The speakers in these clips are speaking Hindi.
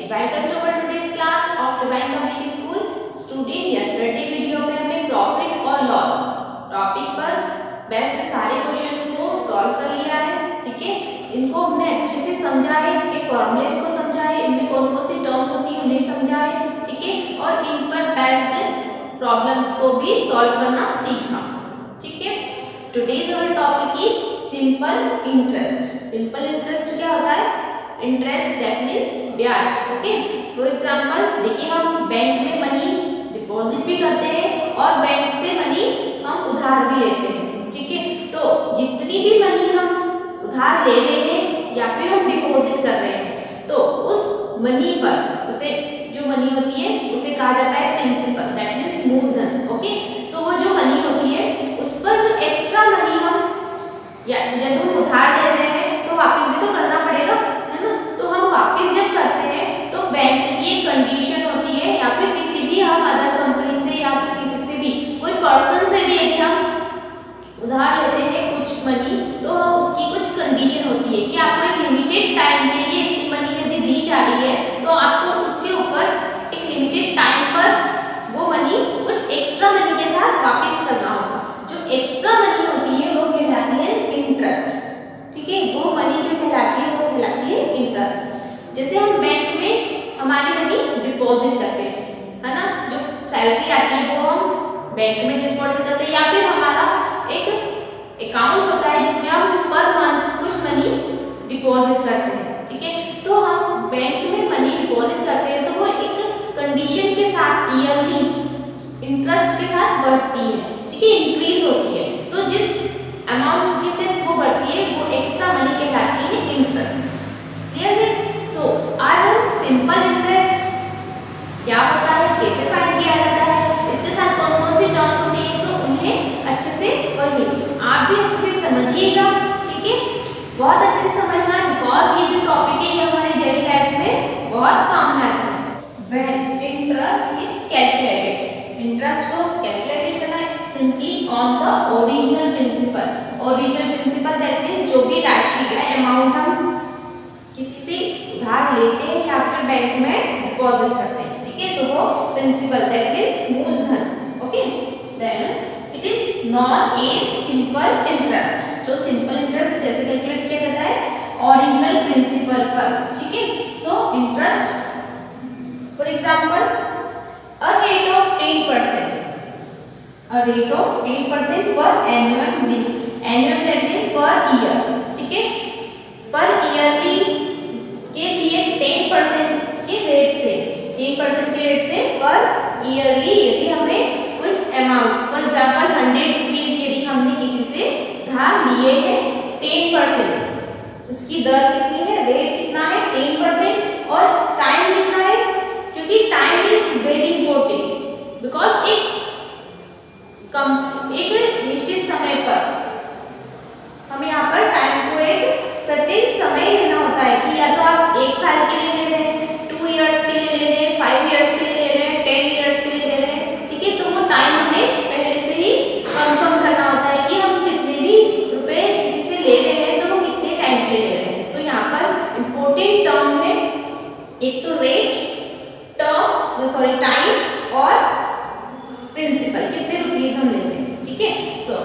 Welcome to our today's class of Divine Public School. Student, yesterday video में हमने प्रॉफिट और लॉस टॉपिक पर बेस्ट सारे क्वेश्चन को सॉल्व कर लिया है। ठीक है, इनको हमने अच्छे से समझा है, इसके फॉर्मूलेस को समझा है, इनमें कौन कौन सी टर्म्स होती है उन्हें समझा है। ठीक है, और इन पर बेस्ड प्रॉब्लम्स को भी सॉल्व करना सीखा। ठीक है, today's our topic is simple interest. Simple interest क्या होता है? इंटरेस्ट दैट मीन्स ब्याज। ओके, फॉर एग्जांपल देखिए, हम बैंक में मनी डिपॉजिट भी करते हैं और बैंक से मनी हम उधार भी लेते हैं। ठीक है, तो जितनी भी मनी हम उधार ले रहे हैं या फिर हम डिपॉजिट कर रहे हैं, तो उस मनी पर, उसे जो मनी होती है उसे कहा जाता है प्रिंसिपल, दैट मीन्स मूलधन। ओके, सो वो जो मनी होती है उस पर जो एक्स्ट्रा मनी हम या जब हम उधार ले रहे हैं तो वापस भी तो करना पड़ेगा, है ना। तो हम वापस जब करते हैं तो बैंक की एक कंडीशन होती है, या फिर किसी भी हम अदर कंपनी से या फिर किसी से भी, कोई पर्सन से भी यदि हम उधार लेते हैं कुछ मनी, तो उसकी कुछ कंडीशन होती है कि आपको एक लिमिटेड टाइम के लिए इतनी मनी यदि दी जा रही है तो आपको उसके ऊपर एक लिमिटेड टाइम पर वो मनी कुछ एक्स्ट्रा मनी के साथ वापस करना होगा। जो एक्स्ट्रा मनी होती है वो कहलाती है इंटरेस्ट। ठीक है, वो मनी जो कहलाती है वो कहलाती है इंटरेस्ट। जैसे हम बैंक में हमारी मनी डिपॉजिट करते हैं, है ना, जो सैलरी आती है वो हम बैंक में डिपॉजिट करते हैं, या फिर हमारा एक अकाउंट होता है जिसमें हम पर मंथ कुछ मनी डिपॉजिट करते हैं। ठीक है, तो हम बैंक में मनी डिपॉजिट करते हैं तो वो एक कंडीशन के साथ ईयरली इंटरेस्ट के साथ बढ़ती है। ठीक है, इंक्रीज होती है। तो जिस अमाउंट के से वो बढ़ती है वो एक्स्ट्रा मनी कहलाती है इंटरेस्ट। क्लियर है? सो आज हम सिंपल इंटरेस्ट क्या होता है, कैसे फाइंड किया जाता है, इसके साथ कौन कौन सी टर्म्स होती है, सो उन्हें अच्छे से पढ़िए। आप भी अच्छे से समझिएगा। ठीक है, बहुत अच्छे से समझना है, बिकॉज ये जो टॉपिक है ये हमारी डेली लाइफ में बहुत काम आता है। When interest is calculated, interest को कैलकुलेट करना है simply on the original principal. Original principal that means जो भी राशि या अमाउंट हम किसी से उधार लेते हैं या फिर बैंक में डिपॉजिट करते हैं। ठीक है, सो वो प्रिंसिपल दैट मीन्स मूलधन। Okay, then it is known as simple interest. So simple interest कैसे कैलकुलेट किया जाता है? ओरिजिनल प्रिंसिपल पर। ठीक है, so interest for example a rate of 10%, a rate of 10% per annum means annual that means per year. ठीक है, पर ईयरली के लिए 10% के रेट से, 10% के रेट से पर ईयरली यदि हमें कुछ अमाउंट, फॉर एग्जांपल 100 रुपीज यदि हमने किसी से उधार लिए हैं 10%, उसकी दर कितनी है, रेट कितना है 10%, और टाइम कितना है, क्योंकि time is very important, because एक निश्चित समय पर हम यहाँ पर टाइम को एक सर्टेन समय लेना होता है कि या तो आप 1 साल के लिए ले रहे हैं, 2 इयर्स के लिए ले रहे हैं, 5 इयर्स के लिए ले रहे हैं, 10 इयर्स के लिए ले रहे हैं। ठीक है, तो वो टाइम हमें पहले से ही कंफर्म करना होता है कि हम जितने भी रुपए किसी से ले रहे हैं तो वो कितने टाइम के लिए ले रहे हैं। तो यहाँ पर इम्पोर्टेंट टर्म है एक तो रेट, टाइम और प्रिंसिपल, कितने रुपीस हम लेते हैं। ठीक है, सो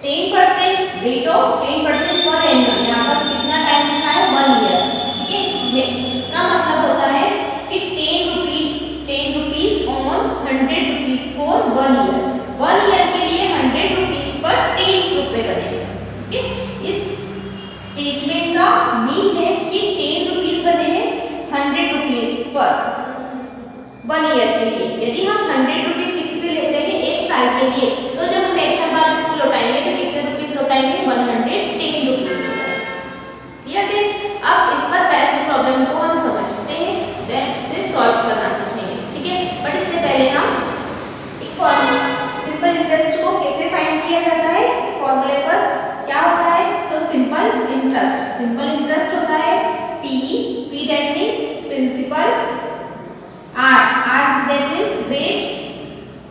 10% रेट ऑफ 10% पर एनुअल, यहाँ पर कितना टाइम लिखा है 1 ईयर। ठीक है, इसका मतलब होता है कि 10 rupees on 100 rupees for 1 year. 1 year के लिए 100 रुपीज पर 10 रुपए बनेगा। ठीक है, इस स्टेटमेंट का मीन है कि 10 रुपीज बने हैं 100 रुपीज पर 1 ईयर के लिए। यदि हम 100 रुपीज किसी से लेते हैं 1 साल के लिए, तो जब हम 1 साल बाद उसको लौटाएंगे तो कितने रुपीस लौटाएंगे, 110 रुपीस लौटाएंगे। क्लियर है? अब इस पर बेस्ट प्रॉब्लम को हम समझते हैं, देन उसे सॉल्व करना सीखेंगे। ठीक है, बट इससे पहले हम एक फॉर्मूला, सिंपल इंटरेस्ट को कैसे फाइंड किया जाता है, इस फॉर्मूले पर क्या होता है। So simple interest, simple interest होता है P that means principal, R that means rate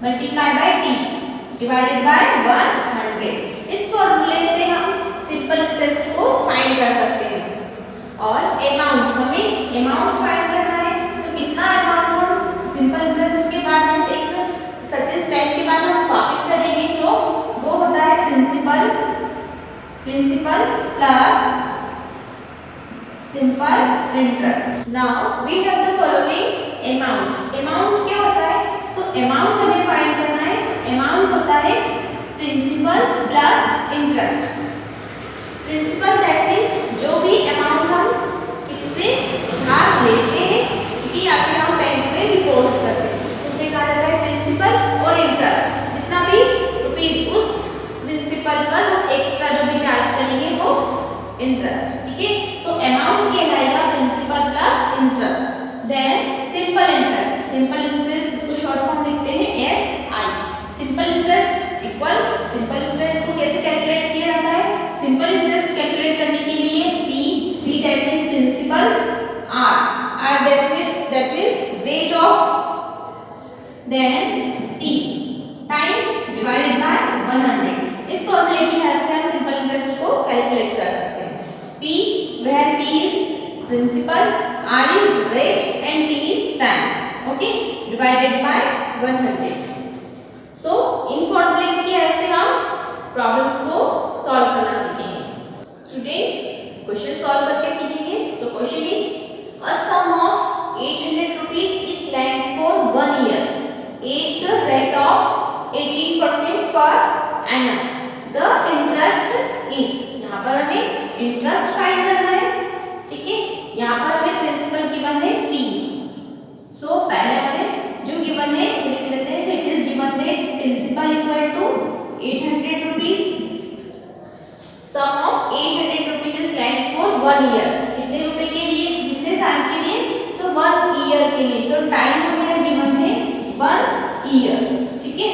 multiply by T divided by 100। इस फॉर्मूले से हम सिंपल इंटरेस्ट को फाइंड कर सकते हैं। और अमाउंट, हमें अमाउंट फाइंड करना है, तो principal plus simple interest. Now we have the following amount. Amount क्या होता है? सो अमाउंट हमें फाइंड करना है। सो अमाउंट होता है principal plus interest. Principal that means जो भी अमाउंट हम किसी से उधार लेते हैं, ठीक है, या फिर हम बैंक में डिपॉजिट करते हैं, तो उसे कहा जाता है प्रिंसिपल। और इंटरेस्ट जितना भी रुपीस उस प्रिंसिपल पर हम एक्स्ट्रा जो भी चार्ज करेंगे वो इंटरेस्ट, ठीक है। सो अमाउंट कहलाएगा principal plus interest. Then simple interest. Simple interest इसको शॉर्ट फॉर्म लिखते हैं SI। Simple interest equal, simple interest को कैसे कैलकुलेट किया जाता है? सिंपल इंटरेस्ट कैलकुलेट करने के लिए P that means principal, R that means rate of, then T time divided by 100। इस फॉर्मूले की हेल्प से हम सिंपल इंटरेस्ट को कैलकुलेट कर सकते हैं। P where P is principal, R is rate and T is time, okay, divided by 100। So in formulas की हेल्प से हम प्रॉब्लम्स को सॉल्व करना सीखेंगे। स्टूडेंट क्वेश्चन सॉल्व करके सीखेंगे। So question is a sum of 800 rupees is lent for 1 year at the rate of 18% per annum. The interest is, यहाँ पर हमें इंटरेस्ट फाइंड करना है, ठीक है। यहाँ पर हमें प्रिंसिपल गिवन है P। सो पहले हमें जो गिवन है उसे लिख लेते हैं। So it is given that principal equal to 800 rupees, sum of 800 rupees is lent for 1 year. कितने रुपए के लिए, कितने साल के लिए? सो 1 ईयर के लिए। सो टाइम हमें गिवन है 1 ईयर, ठीक है।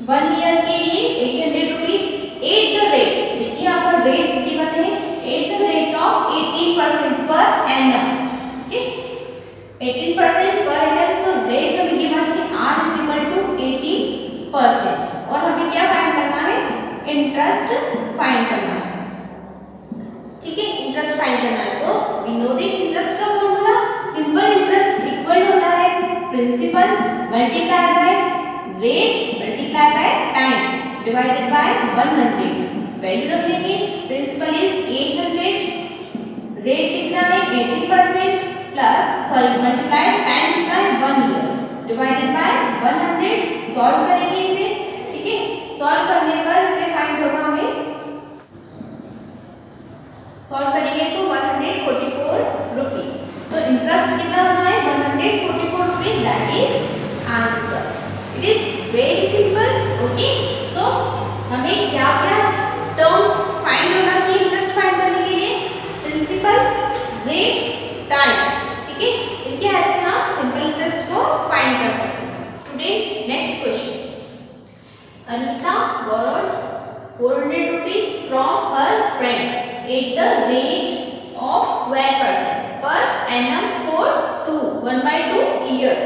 1 ईयर के लिए 800 रुपीस एट द रेट, देखिए यहाँ पर रेट गिवन है at the rate of 18% per annum, ठीक है। 18% पर एनम। सो रेट हमें गिवन है R इज इक्वल टू 18% और हमें क्या फाइंड करना है? इंटरेस्ट फाइंड करना है, ठीक है। इंटरेस्ट फाइंड करना है। So we know the interest का फॉर्मूला, सिंपल इंटरेस्ट इक्वल होता है principal multiply by rate multiply by time divided by 100। Value रख लेंगे। प्रिंसिपल इज 800, रेट कितना है 18% प्लस सॉरी मल्टीप्लाई टाइम कितना है 1 ईयर डिवाइडेड बाय 100। सॉल्व करेंगे इसे, ठीक है। सॉल्व करने पर इसे फाइंड करना हमें, सॉल्व करेंगे। सो 144 रुपीस। सो इंटरेस्ट कितना बना है 144 rupees, that is answer. It is very simple, okay. So हमें क्या क्या टर्म्स फाइंड होना चाहिए इंटरेस्ट फाइंड करने के लिए? प्रिंसिपल, रेट, टाइम, ठीक है। इनके हेल्प से हम सिंपल इंटरेस्ट को फाइंड कर सकते हैं। Student next question. Anita borrowed 400 rupees from her friend at the rate of 12% per annum for 1/2 years.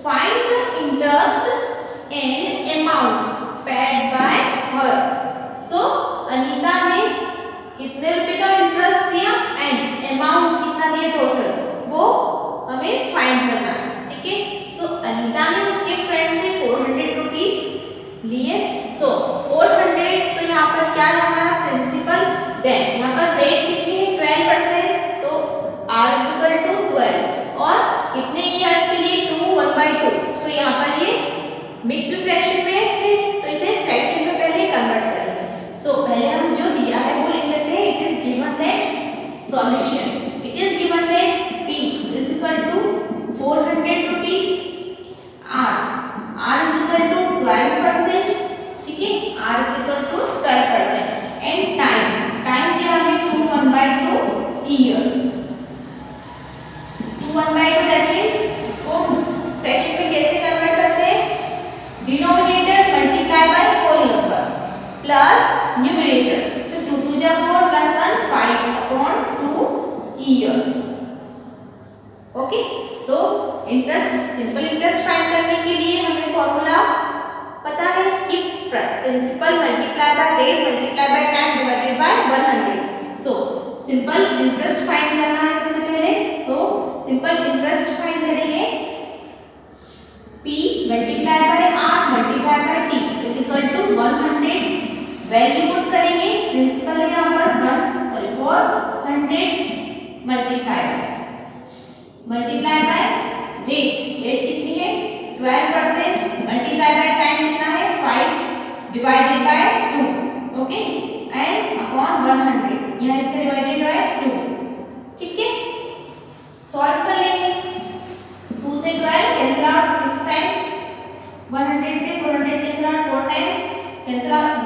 Find the interest and amount paid by her. So Anita ने कितने रुपए का इंटरेस्ट दिया एंड अमाउंट कितना दिया टोटल, वो हमें फाइंड करना है, ठीक है। सो अनीता ने उसके फ्रेंड से 400 रुपीस लिए। सो 400 तो यहाँ पर क्या है हमारा प्रिंसिपल, देन यहाँ पर रेट कितनी है 12%। सो R इज इक्वल टू 12 और कितने ईयर्स के लिए 2 1/2। सो यहाँ पर ये मिक्स्ड फ्रैक्शन में है तो इसे फ्रैक्शन में पहले कन्वर्ट करेंगे। सो पहले हम जो दिया है वो लिख लेते हैं। It is given that solution, it is given that P is equal to 400 rupees, R is equal to 12%, ठीक है। R is equal to 12% and time दिया हमें 2 1/2 ईयर। 2 1/2 दैट मींस इसको फ्रैक्शन में कैसे कन्वर्ट करते हैं? Denominator multiply by whole number plus numerator. So 2 2 जा 4 प्लस 1 5/2 years, okay. So interest, simple interest find करने के लिए हमें फॉर्मूला पता है कि principal multiply by rate multiply by time divided by 100। So simple interest find करना है सबसे पहले। सो सिंपल इंटरेस्ट फाइंड करेंगे। P multiply by R multiply by T is equal to 100 value put करेंगे, प्रिंसिपल है यहाँ पर 400 मल्टीप्लाई बाय रेट कितनी है 12%, मल्टीप्लाई बाय टाइम कितना है 5 divided by 2, okay, and upon 100, यहाँ इसका डिवाइडेड बाय 2, ठीक है। सॉल्व कर लेंगे, 2 से 12 कैंसिल आउट 6 टाइम, 100 से 400 cancel out 4 times, cancel out,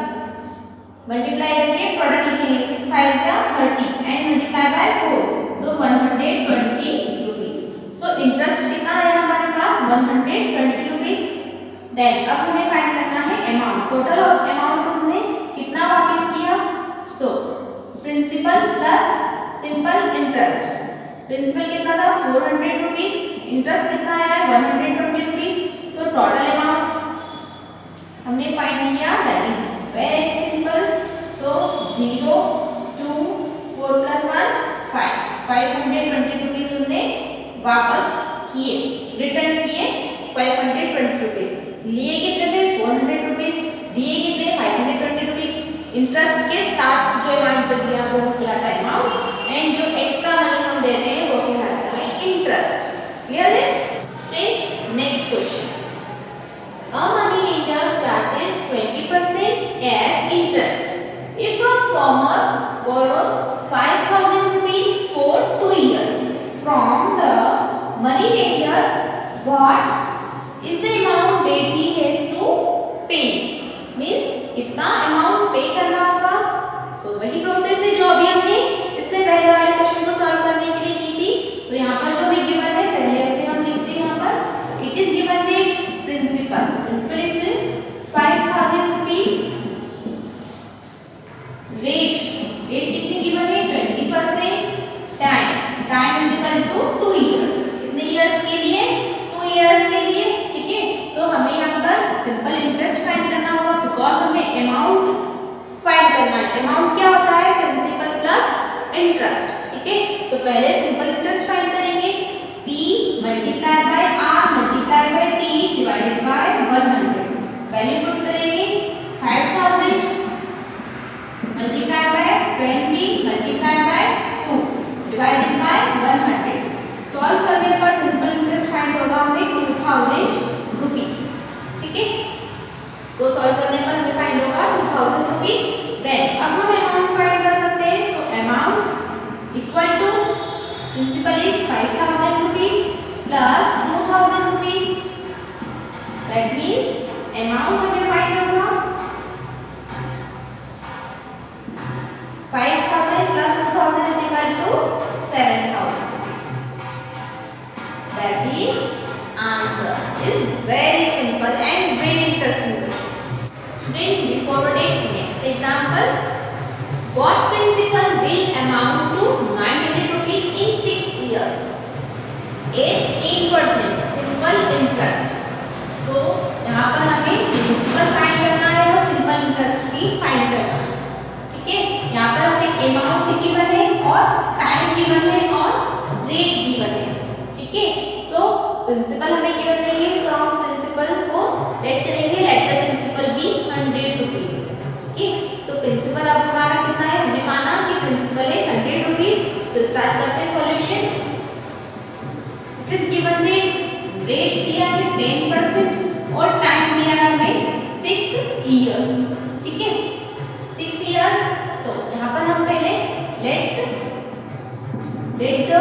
multiply करके प्रोडक्ट लिखेंगे 6 5 जा 30 and multiply by 4, so 120 rupees. So interest कितना है हमारे पास 120 रुपीस। देन अब हमें फाइंड करना है अमाउंट, टोटल अमाउंट हमने कितना वापस किया, so principal plus simple interest, principal कितना था 400 रुपीस, इंटरेस्ट कितना आया 120 रुपीस, सो टोटल अमाउंट हमने फाइंड किया, that is very simple. So 0 2 4 plus 1 520 rupees हमने वापस किए, रिटर्न किए 520 रुपीस। लिए कितने थे 400 रुपीस, दिए कितने 520 रुपीस। इंटरेस्ट के साथ जो अमाउंट दिया वो कहलाता है अमाउंट, एंड जो एक्स्ट्रा मनी हम दे रहे हैं वो कहलाता है interest. Clear it student? Next question, a money lender charges 20% as interest if a farmer borrows 5,000 rupees for 2 years from the money lender. What is the amount that he has to pay? Means कितना अमाउंट पे करना होगा। सो वही प्रोसेस है जो अभी हमने इससे पहले वाले क्वेश्चन को सॉल्व करने के लिए की थी। तो यहाँ पर जो हमें गिवन है पहले उसे हम लिखते हैं, यहाँ पर it is given that principal is 5,000 rupees, rate कितनी गिवन है 20%, time is equal to 2 years, कितने इयर्स के लिए 2 इयर्स के लिए, ठीक है। सो हमें यहाँ पर सिंपल इंटरेस्ट फाइंड करना होगा बिकॉज हमें अमाउंट फाइंड करना है। अमाउंट क्या होता है प्रिंसिपल प्लस इंटरेस्ट, ठीक है। सो पहले सिंपल इंटरेस्ट फाइंड करेंगे, P multiply by R multiply by T divided by 100, value put करेंगे 5000 multiply by 20 multiply by 2 divided by 100। Solve करने पर सिंपल इंटरेस्ट फाइंड होगा हमें 2000 रुपीस, ठीक है। इसको सॉल्व करने पर हमें फाइंड होगा 2000 रुपीस। देन अब हम अमाउंट फाइंड कर सकते हैं। So amount equal to principal is 5000 rupees plus 2000 rupees, that means amount हमें फाइंड होगा 5000 plus 2000 is equal to 7000 rupees. That is answer is very simple and very interesting question. Student, before we take next example, what principal will amount to 900 rupees in 6 years? 18% simple interest. So यहाँ पर हमें प्रिंसिपल फाइंड करना है और सिंपल इंटरेस्ट भी फाइंड करना है, ठीक है। यहाँ पर हमें अमाउंट गिवन है और टाइम गिवन है और रेट गिवन है, ठीक है। सो प्रिंसिपल हमें गिवन नहीं है, सो हम प्रिंसिपल को लेट करेंगे, let the principal be 100 rupees, ठीक है। सो प्रिंसिपल अब हमारा कितना है, हमने माना कि प्रिंसिपल है 100 रुपीस। सो स्टार्ट करते हैं solution. It is given that rate दिया है 10% और टाइम दिया है हमें 6 इयर्स, ठीक है 6 इयर्स। सो यहाँ पर हम पहले let the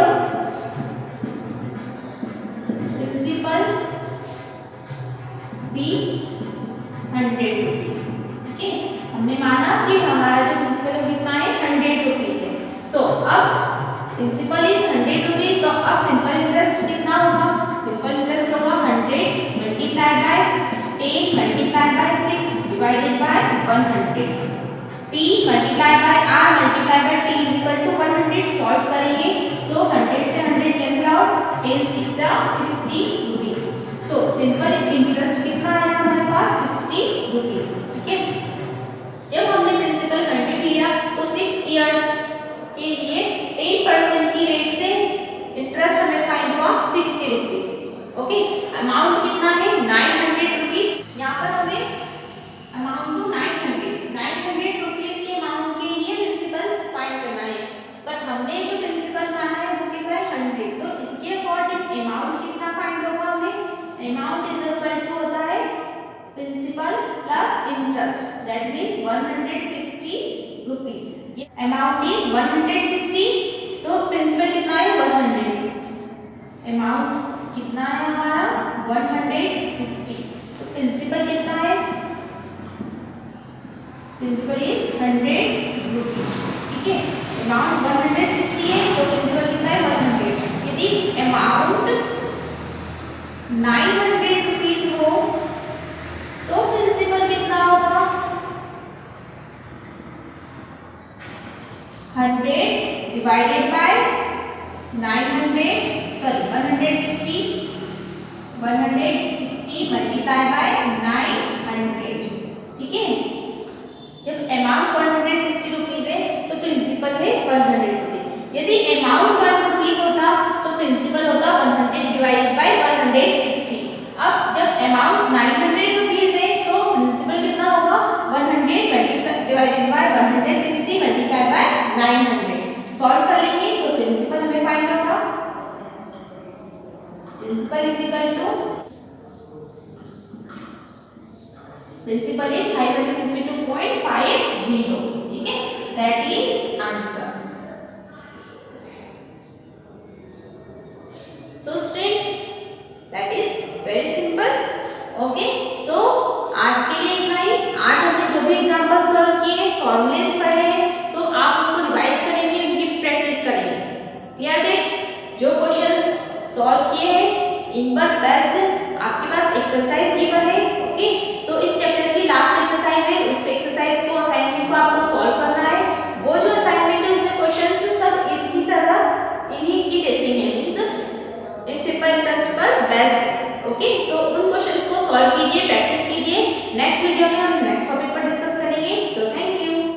principal be 100 rupees, ठीक है। हमने माना कि हमारा जो प्रिंसिपल कितना है 100 रुपीस है। सो अब प्रिंसिपल इज 100 रुपीस, तो अब सिंपल इंटरेस्ट कितना होगा, सिंपल इंटरेस्ट होगा 100 multiply by 10 multiply by 6 divided by 100। P multiply by R multiply by T is equal to 100। Solve करेंगे, सो 100 से 100 कैंसिल आउट, 10 6 जा 60 रुपीस। सो सिंपल इंटरेस्ट कितना आया हमारे पास 60 रुपीस, ठीक है। जब हमने प्रिंसिपल 100 लिया तो 6 इयर्स के लिए 10% की रेट से इंटरेस्ट हमें फाइंड हुआ 60 रुपीस, ओके। अमाउंट कितना है 900 रुपीस। यहाँ पर हमें अमाउंट टू 900 160, तो प्रिंसिपल कितना है 100, अमाउंट कितना है हमारा 160, तो प्रिंसिपल कितना है, प्रिंसिपल इज 100 रुपीज। ठीक है, अमाउंट 160 है तो प्रिंसिपल कितना है 100। यदि अमाउंट 900 रुपीज हो तो प्रिंसिपल कितना होगा 100 डिवाइडेड बाय 160 मल्टीप्लाई बाय 900। ठीक है, जब अमाउंट 160 रुपीज है तो प्रिंसिपल है 100 रुपीज। यदि अमाउंट 1 रुपीज होता तो प्रिंसिपल होता 100 डिवाइडेड बाय 160। अब जब अमाउंट 900 रुपीज है तो प्रिंसिपल कितना होगा 100 divided by 160 multiply by 900। Solve कर लेंगे, सो प्रिंसिपल हमें फाइंड होगा, principal is equal to, principal is 562.50। ठीक है, that is answer. So student, that is very simple. Okay, so आज के लिए इतना ही। आज हमने जो भी एग्जांपल सॉल्व किए, फॉर्मूलेस पढ़े हैं, सो आप उनको रिवाइज करेंगे, उनकी प्रैक्टिस करेंगे। क्लियर डेट, जो क्वेश्चंस सॉल्व किए हैं इन पर बेस्ड आपके पास एक्सरसाइज गिवन है। ओके, सो इस चैप्टर की लास्ट एक्सरसाइज है, उस एक्सरसाइज को असाइनमेंट को आपको सॉल्व करना है। वो जो असाइनमेंट है उसमें क्वेश्चंस सब इसी तरह इन्हीं की जैसे हैं, मींस प्रिंसिपल टेस्ट पर बेस्ड। ओके, तो उन क्वेश्चंस को सॉल्व कीजिए,